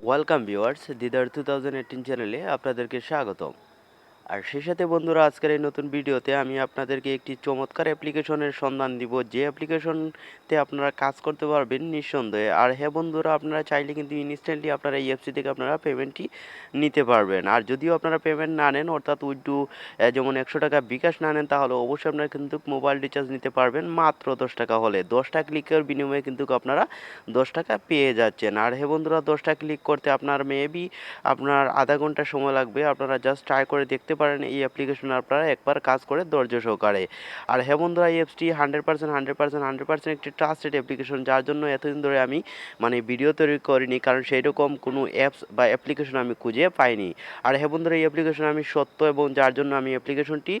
Welcome viewers দিদার 2018 চ্যানেলে আপনাদেরকে স্বাগতম। আর সেই সাথে বন্ধুরা আজকের এই নতুন ভিডিওতে আমি আপনাদেরকে একটি চমৎকার অ্যাপ্লিকেশনের সন্ধান দিব, যে অ্যাপ্লিকেশনতে আপনারা কাজ করতে পারবেন নিঃসন্দেহে। আর হ্যাঁ বন্ধুরা, আপনারা চাইলে কিন্তু ইনস্ট্যান্টলি আপনারা এই অ্যাপসটি থেকে আপনারা পেমেন্টটি নিতে পারবেন। আর যদিও আপনারা পেমেন্ট না নেন, অর্থাৎ উইথড্রু যেমন 100 টাকা বিকাশ না নেন, তাহলে অবশ্যই আপনারা কিন্তু মোবাইল রিচার্জ নিতে পারবেন মাত্র 10 টাকা হলে। 10টা ক্লিকের বিনিময়ে কিন্তু আপনারা 10 টাকা পেয়ে যাচ্ছেন। আর হ্যাঁ বন্ধুরা, 10টা ক্লিক করতে আপনার মেবি আপনার আধা ঘন্টা সময় লাগবে। আপনারা জাস্ট ট্রাই করে দেখতে পারেন এই অ্যাপ্লিকেশনে আপনারা একবার কাজ করে ধৈর্য সহকারে। আর হ্যাঁ বন্ধুরা, এই অ্যাপসটি 100% একটি ট্রাস্টেড অ্যাপ্লিকেশন, যার জন্য এতদিন ধরে আমি ভিডিও তৈরি করিনি, কারণ সেই রকম কোনো অ্যাপস বা অ্যাপ্লিকেশন আমি খুঁজে পাইনি। আর হ্যাঁ বন্ধুরা, এই অ্যাপ্লিকেশন আমি সত্য এবং যার জন্য আমি অ্যাপ্লিকেশনটি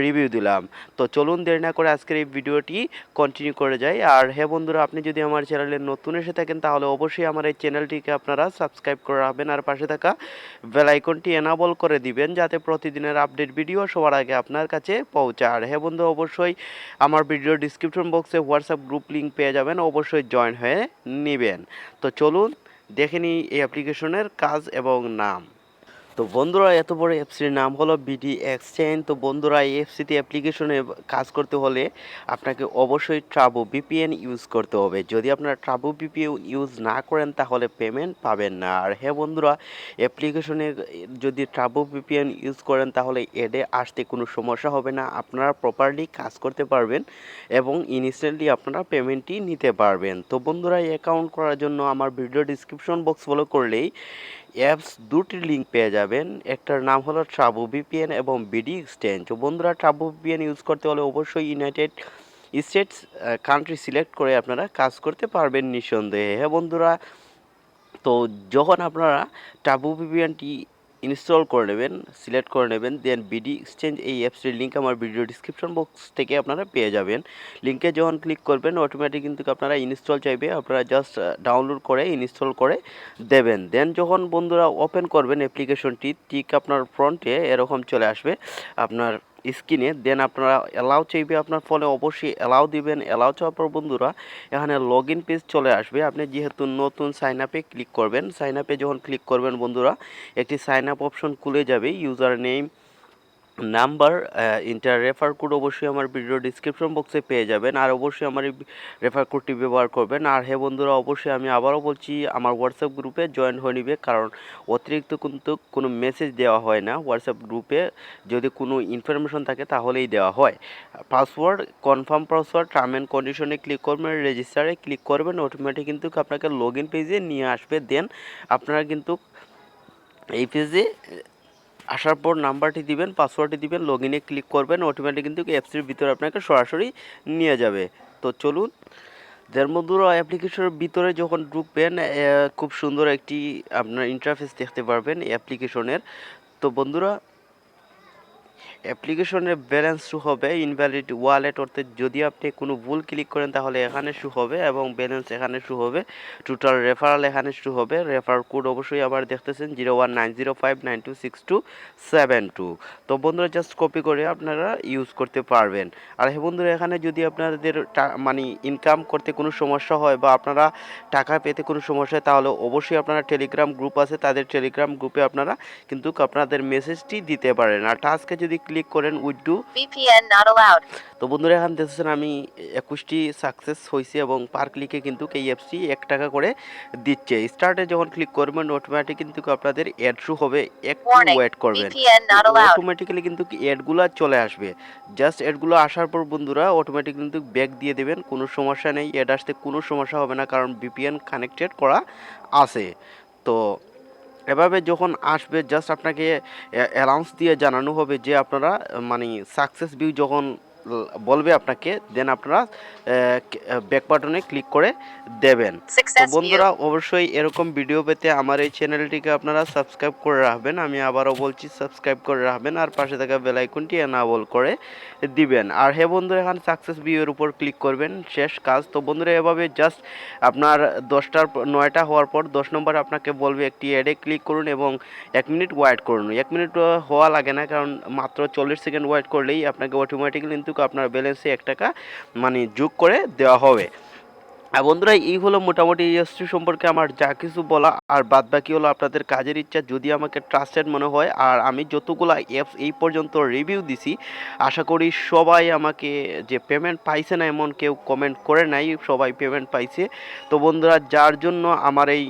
রিভিউ দিলাম। তো চলুন দেরি না করে আজকের এই ভিডিওটি কন্টিনিউ করে যাই। আর হ্যাঁ বন্ধুরা, আপনি যদি আমার চ্যানেলে নতুন এসে থাকেন, তাহলে অবশ্যই আমার এই চ্যানেলটিকে আপনারা সাবস্ক্রাইব করে রাখবেন আর পাশে থাকা বেল আইকনটি এনাবল করে দিবেন, যাতে প্রতিদিনের আপডেট ভিডিও সবার আগে আপনার কাছে পৌঁছায়। আর হ্যাঁ বন্ধু, অবশ্যই আমার ভিডিও ডিসক্রিপশন বক্সে হোয়াটসঅ্যাপ গ্রুপ লিঙ্ক পেয়ে যাবেন, অবশ্যই জয়েন হয়ে নেবেন। তো চলুন দেখে নিই এই অ্যাপ্লিকেশনের কাজ এবং নাম। তো বন্ধুরা, এত বড় অ্যাপসটির নাম হলো বিডি এক্সচেঞ্জ। তো বন্ধুরা, এই অ্যাপসটি অ্যাপ্লিকেশনে কাজ করতে হলে আপনাকে অবশ্যই ট্রাভো ভিপিএন ইউজ করতে হবে। যদি আপনারা ট্রাভো ভিপিএন ইউজ না করেন, তাহলে পেমেন্ট পাবেন না। আর হ্যাঁ বন্ধুরা, অ্যাপ্লিকেশনে যদি ট্রাভো ভিপিএন ইউজ করেন, তাহলে এডে আসতে কোনো সমস্যা হবে না। আপনারা প্রপারলি কাজ করতে পারবেন এবং ইনস্ট্যান্টলি আপনারা পেমেন্টটি নিতে পারবেন। তো বন্ধুরা, এই অ্যাকাউন্ট করার জন্য আমার ভিডিও ডিসক্রিপশন বক্স ফলো করলেই অ্যাপস দুটির লিঙ্ক পেয়ে যাবেন। একটার নাম হলো ট্রাভো ভিপিএন এবং বিডি এক্সচেঞ্জ। তো বন্ধুরা, ট্রাভো ভিপিএন ইউজ করতে হলে অবশ্যই ইউনাইটেড স্টেটস কান্ট্রি সিলেক্ট করে আপনারা কাজ করতে পারবেন নিঃসন্দেহে। হ্যাঁ বন্ধুরা, তো যখন আপনারা ট্রাভো ভিপিএনটি ইনস্টল করে নেবেন, সিলেক্ট করে নেবেন, দেন বিডি এক্সচেঞ্জ এই অ্যাপসটির লিঙ্ক আমার ভিডিও ডিসক্রিপশন বক্স থেকে আপনারা পেয়ে যাবেন। লিঙ্কে যখন ক্লিক করবেন, অটোমেটিক কিন্তু আপনারা ইনস্টল চাইবে, আপনারা জাস্ট ডাউনলোড করে ইনস্টল করে দেবেন। দেন যখন বন্ধুরা ওপেন করবেন অ্যাপ্লিকেশনটি, ঠিক আপনার ফ্রন্টে এরকম চলে আসবে আপনার স্ক্রিনে। দেন আপনারা অ্যালাউ চাইবে আপনার ফলে, অবশ্যই অ্যালাউ দিবেন। অ্যালাউ চাওয়ার পর বন্ধুরা, এখানে লগ ইন পেজ চলে আসবে। আপনি যেহেতু নতুন সাইন আপে ক্লিক করবেন, সাইন আপে যখন ক্লিক করবেন বন্ধুরা, একটি সাইন আপ অপশন খুলে যাবে। User name, number, inter refer code অবশ্যই আমার ভিডিও ডিসক্রিপশন বক্সে পেয়ে যাবেন। আর অবশ্যই আমার এই রেফার কোডটি ব্যবহার করবেন। আর হ্যাঁ বন্ধুরা, অবশ্যই আমি আবারও বলছি, আমার হোয়াটসঅ্যাপ গ্রুপে জয়েন হয়ে নিবে, কারণ অতিরিক্ত কিন্তু কোনো মেসেজ দেওয়া হয় না হোয়াটসঅ্যাপ গ্রুপে। যদি কোনো ইনফরমেশন থাকে তাহলেই দেওয়া হয়। Password, confirm password, term and কন্ডিশনে ক্লিক করবেন, রেজিস্টারে ক্লিক করবেন, অটোমেটিক কিন্তু আপনাকে লগ ইন পেজে নিয়ে আসবে। দেন আপনারা কিন্তু এই পেজে আসার পর নাম্বারটি দিবেন, পাসওয়ার্ডটি দিবেন, লগ ইনে ক্লিক করবেন, অটোমেটিক কিন্তু অ্যাপসটির ভিতরে আপনাকে সরাসরি নিয়ে যাবে। তো চলুন, যার বন্ধুরা অ্যাপ্লিকেশনের ভিতরে যখন ঢুকবেন, খুব সুন্দর একটি আপনার ইন্টারফেস দেখতে পারবেন অ্যাপ্লিকেশনের। তো বন্ধুরা, অ্যাপ্লিকেশনের ব্যালেন্স শো হবে, ইনভ্যালিড ওয়ালেট, অর্থাৎ যদি আপনি কোনো ভুল ক্লিক করেন তাহলে এখানে শো হবে, এবং ব্যালেন্স এখানে শো হবে। টোটাল রেফারাল এখানে শো হবে। রেফার কোড অবশ্যই আবার দেখতেছেন 0190592627 তো বন্ধুরা, জাস্ট কপি করে আপনারা ইউজ করতে পারবেন। আর হ্যাঁ বন্ধুরা, এখানে যদি আপনাদের ইনকাম করতে কোনো সমস্যা হয় বা আপনারা টাকা পেতে কোনো সমস্যা হয়, তাহলে অবশ্যই আপনারা টেলিগ্রাম গ্রুপ আছে, তাদের টেলিগ্রাম গ্রুপে আপনারা কিন্তু আপনাদের মেসেজটি দিতে পারেন। আর টাস্কে যদি ক্লিক করেন উইথড্রু ভিপিএন নট অ্যালাউড, তো বন্ধুরা এখানে দেখছেন আমি 21টি সাকসেস হয়েছে, এবং পার ক্লিকে কিন্তু এই অ্যাপসটি 1 টাকা করে দিচ্ছে। স্টার্টে যখন ক্লিক করবেন, অটোমেটিক কিন্তু আপনাদের অ্যাড শো হবে, একটু ওয়েট করবেন, অটোমেটিক্যালি কিন্তু অ্যাডগুলো চলে আসবে। জাস্ট অ্যাডগুলো আসার পর বন্ধুরা অটোমেটিক কিন্তু ব্যাক দিয়ে দেবেন, কোনো সমস্যা নেই, অ্যাড আসতে কোনো সমস্যা হবে না, কারণ ভিপিএন কানেক্টেড করা আছে। তো এভাবে যখন আসবে, জাস্ট আপনাকে অ্যানাউন্স দিয়ে জানানো হবে যে আপনারা সাকসেস ভিউ যখন বলবে আপনাকে, দেন আপনারা ব্যাক বাটনে ক্লিক করে দেবেন। তো বন্ধুরা, অবশ্যই এরকম ভিডিও পেতে আমার এই চ্যানেলটিকে আপনারা সাবস্ক্রাইব করে রাখবেন। আমি আবারও বলছি, সাবস্ক্রাইব করে রাখবেন আর পাশে থাকা বেল আইকনটি এনাবল করে দিবেন। আর হ্যাঁ বন্ধুরা, এখানে সাকসেস ভিউয়ের উপর ক্লিক করবেন, শেষ কাজ। তো বন্ধুরা, এভাবে জাস্ট আপনার 9টা হওয়ার পর 10 নম্বরে আপনাকে বলবে একটি অ্যাডে ক্লিক করুন এবং 1 মিনিট ওয়েট করুন। 1 মিনিট হওয়া লাগে না, কারণ মাত্র 40 সেকেন্ড ওয়েট করলেই আপনাকে অটোমেটিক্যালি কিন্তু আপনার ব্যালেন্সে 1 টাকা যোগ করে দেওয়া হবে। আর বন্ধুরা এই হলো মোটামুটি ইএসটি সম্পর্কে আমার যা কিছু বলা, আর বাদ বাকি হলো আপনাদের কাজের ইচ্ছা। যদি আমাকে ট্রাস্টেড মনে হয়, আর আমি যতগুলা অ্যাপস এই পর্যন্ত রিভিউ দিছি, আশা করি সবাই আমাকে যে পেমেন্ট পাইছে না এমন কেউ কমেন্ট করে নাই, সবাই পেমেন্ট পাইছে। তো বন্ধুরা যার জন্য আমার এই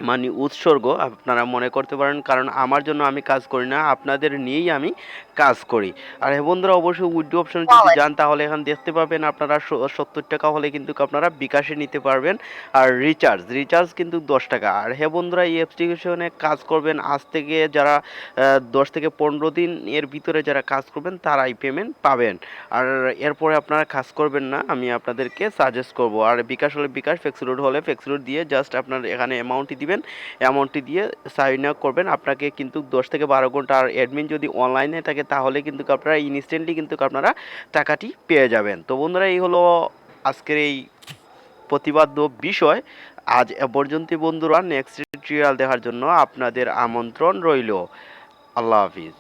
মানে উৎসর্গ আপনারা মনে করতে পারেন, কারণ আমার জন্য আমি কাজ করি না, আপনাদের নিয়েই আমি কাজ করি। আর হ্যাঁ বন্ধুরা, অবশ্যই উইথড্র অপশনে যদি যান তাহলে এখন দেখতে পাবেন আপনারা 70 টাকা হলে কিন্তু আপনারা বিকাশে নিতে পারবেন। আর রিচার্জ কিন্তু 10 টাকা। আর হ্যাঁ বন্ধুরা, এই অ্যাপ্লিকেশনে কাজ করবেন আজ থেকে যারা 10 থেকে 15 দিন এর ভিতরে যারা কাজ করবেন তারাই পেমেন্ট পাবেন। আর এরপরে আপনারা কাজ করবেন না, আমি আপনাদেরকে সাজেস্ট করব। আর বিকাশ হলে বিকাশ, ফ্লেক্সিলোড হলে ফ্লেক্সিলোড দিয়ে জাস্ট আপনার এখানে অ্যামাউন্টটি দিবেন, অ্যামাউন্টটি দিয়ে সাইন আপ করবেন। আপনাকে কিন্তু 10 থেকে 12 ঘন্টা, আর অ্যাডমিন যদি অনলাইনে থাকে তাহলে কিন্তু আপনারা ইনস্ট্যান্টলি কিন্তু আপনারা টাকাটি পেয়ে যাবেন। তো বন্ধুরা এই হলো আজকের এই প্রতিপাদ্য বিষয়। আজ এ পর্যন্তই বন্ধুরা, নেক্সট টিউটোরিয়াল দেখার জন্য আপনাদের আমন্ত্রণ রইল। আল্লাহ হাফিজ।